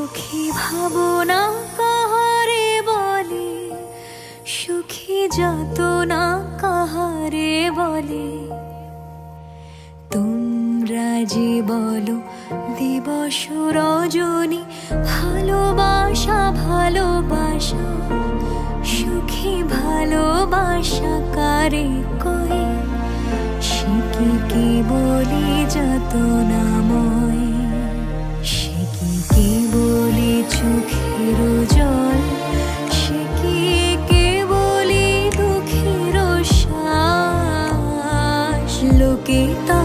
সুখী ভাবনা কাহারে বলে, সুখী যাতনা কাহারে বলে। তোমরা যে বলো দিবস রজনী, ভালোবাসা ভালোবাসা, সুখী ভালোবাসা কারে কয়? সে কি বলি যাতনাময়, সে কি বলি চোখের জল, সে কি বলি দুঃখের শ্বাস। লোকে তা